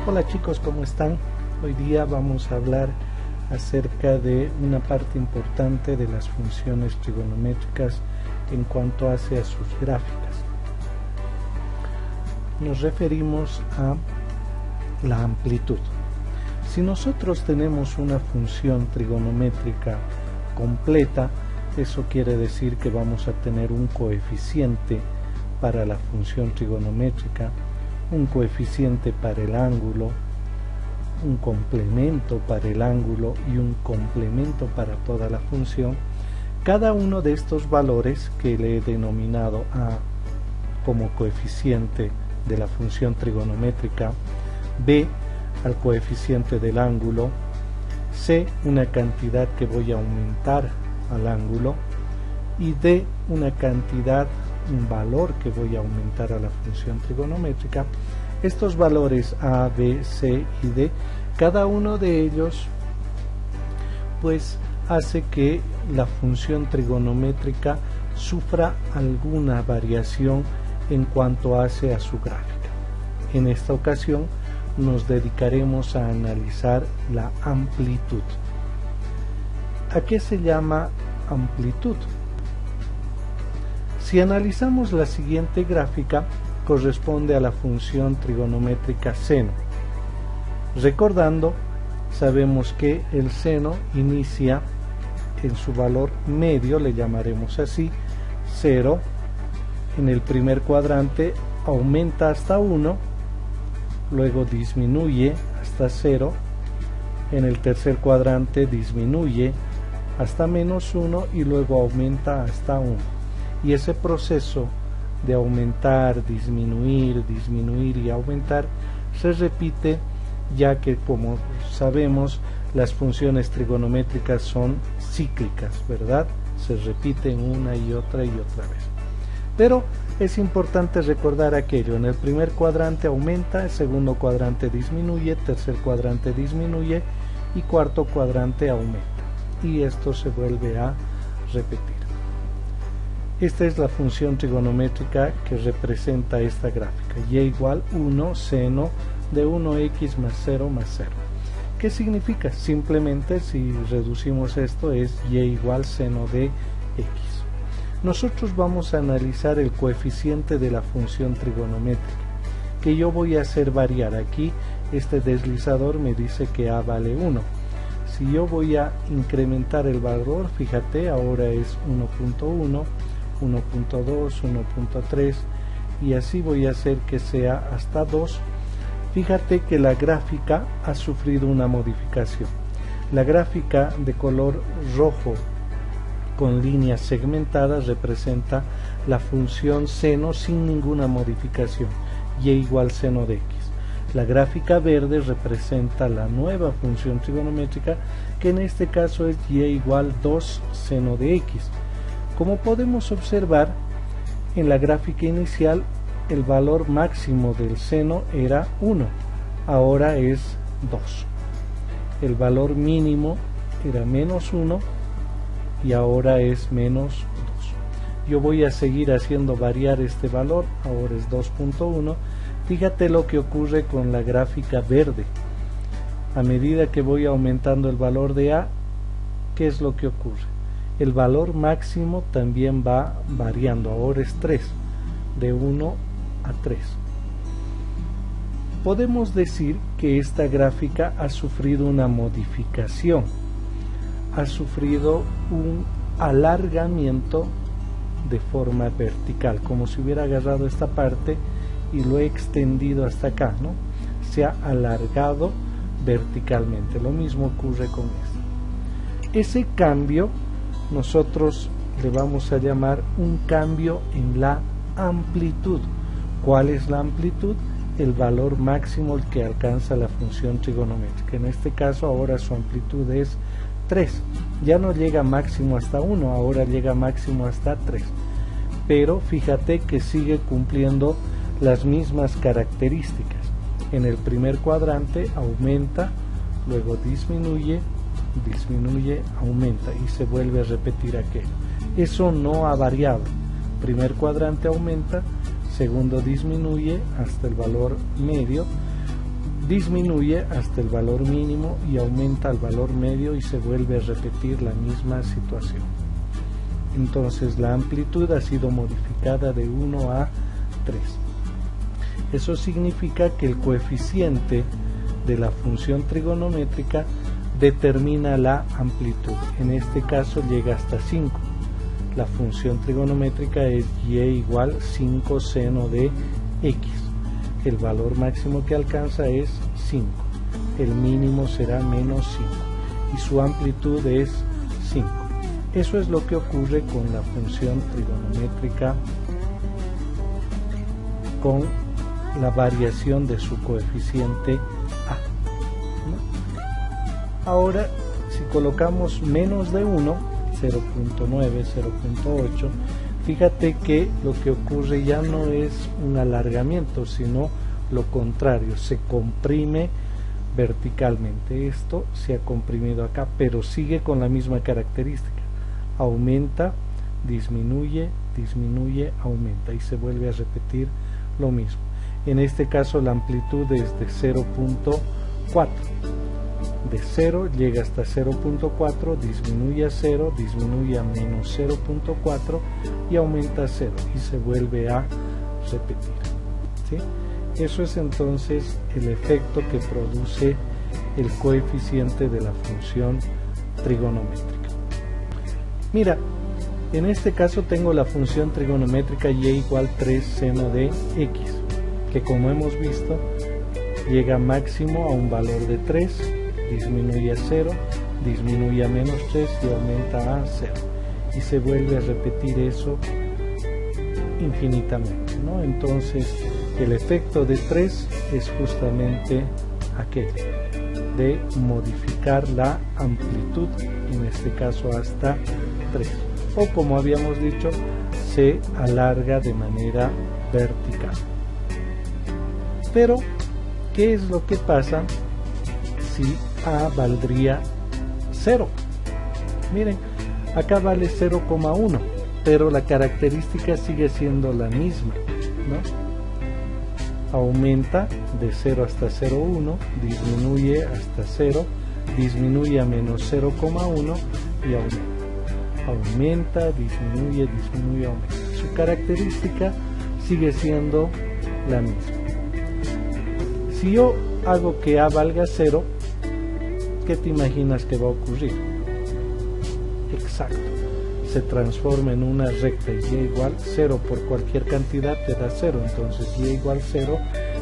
Hola chicos, ¿cómo están? Hoy día vamos a hablar acerca de una parte importante de las funciones trigonométricas en cuanto hace a sus gráficas. Nos referimos a la amplitud. Si nosotros tenemos una función trigonométrica completa, eso quiere decir que vamos a tener un coeficiente para la función trigonométrica, un coeficiente para el ángulo, un complemento para el ángulo y un complemento para toda la función. Cada uno de estos valores que le he denominado A como coeficiente de la función trigonométrica, B al coeficiente del ángulo, C una cantidad que voy a aumentar al ángulo y D una cantidad, un valor que voy a aumentar a la función trigonométrica. Estos valores A, B, C y D, cada uno de ellos pues hace que la función trigonométrica sufra alguna variación en cuanto hace a su gráfica. En esta ocasión nos dedicaremos a analizar la amplitud. ¿A qué se llama amplitud? Si analizamos la siguiente gráfica, corresponde a la función trigonométrica seno. Recordando, sabemos que el seno inicia en su valor medio, le llamaremos así, 0. En el primer cuadrante aumenta hasta 1, luego disminuye hasta 0. En el tercer cuadrante disminuye hasta menos 1 y luego aumenta hasta 1. Y ese proceso de aumentar, disminuir, disminuir y aumentar se repite, ya que, como sabemos, las funciones trigonométricas son cíclicas, ¿verdad? Se repiten una y otra vez. Pero es importante recordar aquello: en el primer cuadrante aumenta, el segundo cuadrante disminuye, tercer cuadrante disminuye y cuarto cuadrante aumenta. Y esto se vuelve a repetir. Esta es la función trigonométrica que representa esta gráfica: y igual 1 seno de 1x más 0 más 0. ¿Qué significa? Simplemente, si reducimos esto, es y igual seno de x. Nosotros vamos a analizar el coeficiente de la función trigonométrica, que yo voy a hacer variar. Aquí este deslizador me dice que a vale 1. Si yo voy a incrementar el valor, fíjate, ahora es 1.1, 1.2, 1.3 y así voy a hacer que sea hasta 2. Fíjate que la gráfica ha sufrido una modificación. La gráfica de color rojo con líneas segmentadas representa la función seno sin ninguna modificación, y igual seno de x. La gráfica verde representa la nueva función trigonométrica, que en este caso es y igual 2 seno de x. Como podemos observar, en la gráfica inicial el valor máximo del seno era 1, ahora es 2. El valor mínimo era menos 1 y ahora es menos 2. Yo voy a seguir haciendo variar este valor, ahora es 2.1. Fíjate lo que ocurre con la gráfica verde. A medida que voy aumentando el valor de A, ¿qué es lo que ocurre? El valor máximo también va variando, ahora es 3, de 1 a 3. Podemos decir que esta gráfica ha sufrido una modificación, ha sufrido un alargamiento de forma vertical, como si hubiera agarrado esta parte y lo he extendido hasta acá, ¿no? Se ha alargado verticalmente. Lo mismo ocurre con esto. Ese cambio nosotros le vamos a llamar un cambio en la amplitud. ¿Cuál es la amplitud? El valor máximo que alcanza la función trigonométrica. En este caso ahora su amplitud es 3. Ya no llega máximo hasta 1, ahora llega máximo hasta 3. Pero fíjate que sigue cumpliendo las mismas características. En el primer cuadrante aumenta, luego disminuye, aumenta y se vuelve a repetir aquello. Eso no ha variado. Primer cuadrante aumenta, segundo disminuye hasta el valor medio, disminuye hasta el valor mínimo y aumenta al valor medio y se vuelve a repetir la misma situación. Entonces la amplitud ha sido modificada de 1 a 3. Eso significa que el coeficiente de la función trigonométrica determina la amplitud. En este caso llega hasta 5. La función trigonométrica es y igual 5 seno de x. El valor máximo que alcanza es 5. El mínimo será menos 5 y su amplitud es 5. Eso es lo que ocurre con la función trigonométrica con la variación de su coeficiente a. Ahora, si colocamos menos de 1, 0.9, 0.8, fíjate que lo que ocurre ya no es un alargamiento, sino lo contrario, se comprime verticalmente. Esto se ha comprimido acá, pero sigue con la misma característica. Aumenta, disminuye, disminuye, aumenta y se vuelve a repetir lo mismo. En este caso la amplitud es de 0.4. De 0 llega hasta 0.4, disminuye a 0, disminuye a menos 0.4 y aumenta a 0 y se vuelve a repetir. ¿Sí? Eso es entonces el efecto que produce el coeficiente de la función trigonométrica. Mira, en este caso tengo la función trigonométrica y igual 3 seno de x, que como hemos visto llega máximo a un valor de 3, disminuye a 0, disminuye a menos 3 y aumenta a 0 y se vuelve a repetir eso infinitamente, ¿no? Entonces el efecto de 3 es justamente aquel de modificar la amplitud, en este caso hasta 3, o como habíamos dicho, se alarga de manera vertical. Pero ¿qué es lo que pasa si A valdría 0? Miren, acá vale 0,1, pero la característica sigue siendo la misma, ¿no? Aumenta de 0 hasta 0,1, disminuye hasta 0, disminuye a menos 0,1 y aumenta. Aumenta, disminuye, disminuye, aumenta. Su característica sigue siendo la misma. Si yo hago que A valga 0, ¿qué te imaginas que va a ocurrir? Exacto, se transforma en una recta y igual 0 por cualquier cantidad te da 0, entonces y igual 0,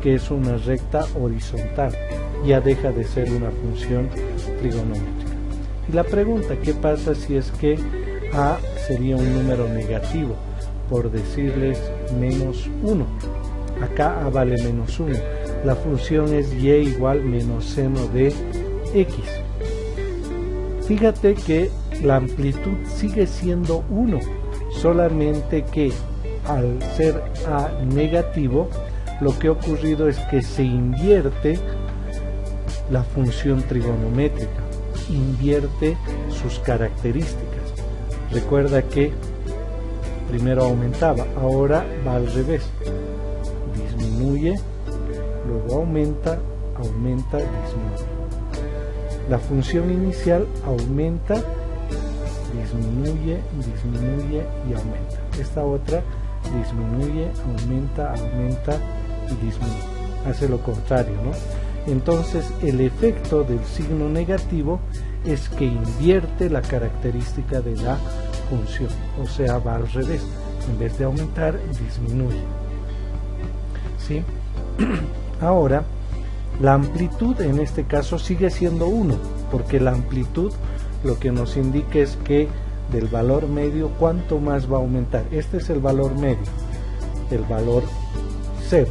que es una recta horizontal, ya deja de ser una función trigonométrica. Y la pregunta, ¿qué pasa si es que A sería un número negativo? Por decirles menos 1, acá A vale menos 1, la función es y igual menos seno de x. Fíjate que la amplitud sigue siendo 1, solamente que al ser A negativo, lo que ha ocurrido es que se invierte la función trigonométrica, invierte sus características. Recuerda que primero aumentaba, ahora va al revés, disminuye, luego aumenta, aumenta, disminuye. La función inicial aumenta, disminuye, disminuye y aumenta. Esta otra disminuye, aumenta, aumenta y disminuye. Hace lo contrario, ¿no? Entonces el efecto del signo negativo es que invierte la característica de la función, o sea, va al revés. En vez de aumentar, disminuye. ¿Sí? Ahora, la amplitud en este caso sigue siendo 1, porque la amplitud lo que nos indica es que del valor medio, ¿cuánto más va a aumentar? Este es el valor medio, el valor 0.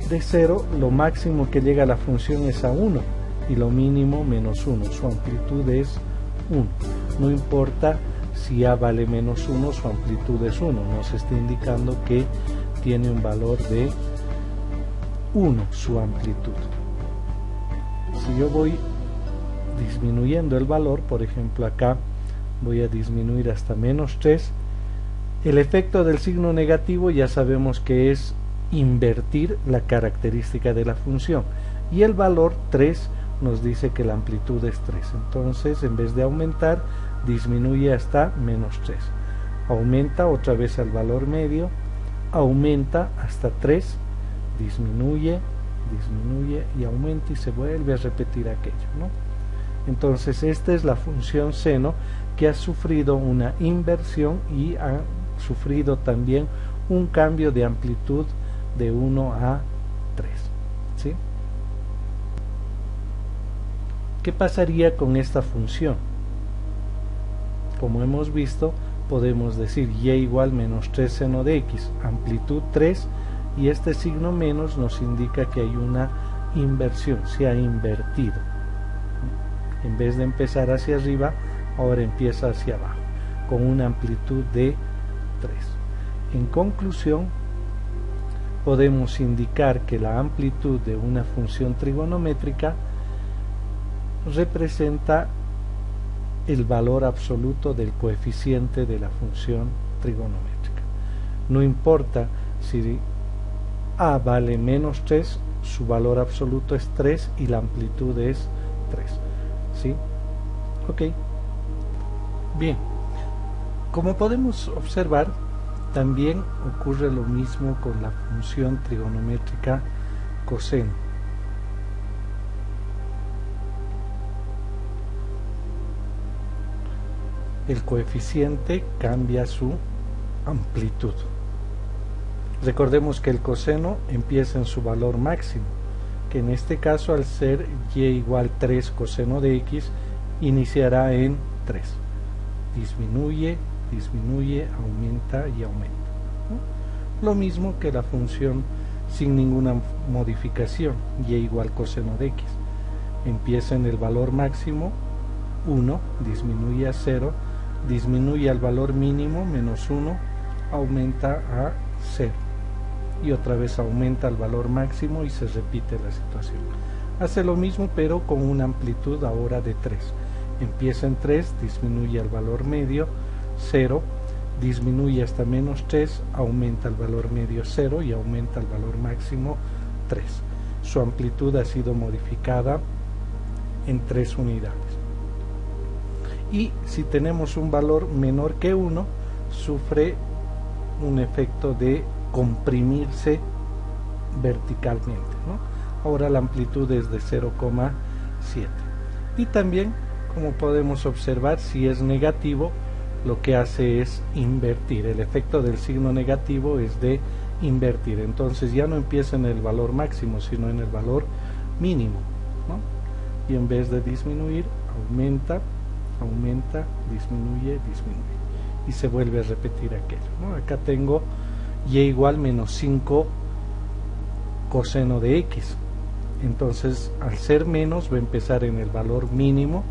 De 0, lo máximo que llega a la función es a 1 y lo mínimo menos 1. Su amplitud es 1. No importa si A vale menos 1, su amplitud es 1. Nos está indicando que tiene un valor de 1 su amplitud. Si yo voy disminuyendo el valor, por ejemplo acá voy a disminuir hasta menos 3, el efecto del signo negativo ya sabemos que es invertir la característica de la función. y el valor 3 nos dice que la amplitud es 3. Entonces, en vez de aumentar, disminuye hasta menos 3. Aumenta otra vez al valor medio, aumenta hasta 3, disminuye y aumenta y se vuelve a repetir aquello, ¿no? Entonces, esta es la función seno que ha sufrido una inversión y ha sufrido también un cambio de amplitud de 1 a 3, ¿sí? ¿Qué pasaría con esta función? Como hemos visto, podemos decir y igual menos 3 seno de x, amplitud 3, y este signo menos nos indica que hay una inversión, se ha invertido. En vez de empezar hacia arriba, ahora empieza hacia abajo, con una amplitud de 3. En conclusión, podemos indicar que la amplitud de una función trigonométrica representa el valor absoluto del coeficiente de la función trigonométrica. No importa si a vale menos 3, su valor absoluto es 3 y la amplitud es 3. ¿Sí? Ok. Bien. Como podemos observar, también ocurre lo mismo con la función trigonométrica coseno. El coeficiente cambia su amplitud. Recordemos que el coseno empieza en su valor máximo, que en este caso, al ser y igual 3 coseno de x, iniciará en 3. Disminuye, aumenta y aumenta, ¿no? Lo mismo que la función sin ninguna modificación, y igual coseno de x. Empieza en el valor máximo, 1, disminuye a 0, disminuye al valor mínimo, menos 1, aumenta a 0. Y otra vez aumenta al valor máximo y se repite la situación. Hace lo mismo pero con una amplitud ahora de 3. Empieza en 3, disminuye al valor medio, 0, disminuye hasta menos 3, aumenta el valor medio 0 y aumenta el valor máximo 3. Su amplitud ha sido modificada en 3 unidades. Y si tenemos un valor menor que 1, sufre un efecto de comprimirse verticalmente, ¿no? Ahora la amplitud es de 0,7. Y también, como podemos observar, si es negativo, lo que hace es invertir. El efecto del signo negativo es de invertir. Entonces ya no empieza en el valor máximo, sino en el valor mínimo, ¿no? Y en vez de disminuir, aumenta, disminuye, y se vuelve a repetir aquello, ¿no? Acá tengo y igual menos 5 coseno de x. Entonces, al ser menos va a empezar en el valor mínimo,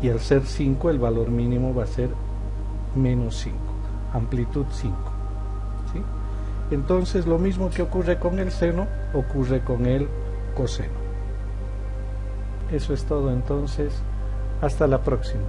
y al ser 5 el valor mínimo va a ser menos 5, amplitud 5, ¿sí? Entonces, lo mismo que ocurre con el seno, ocurre con el coseno. Eso es todo entonces. Hasta la próxima.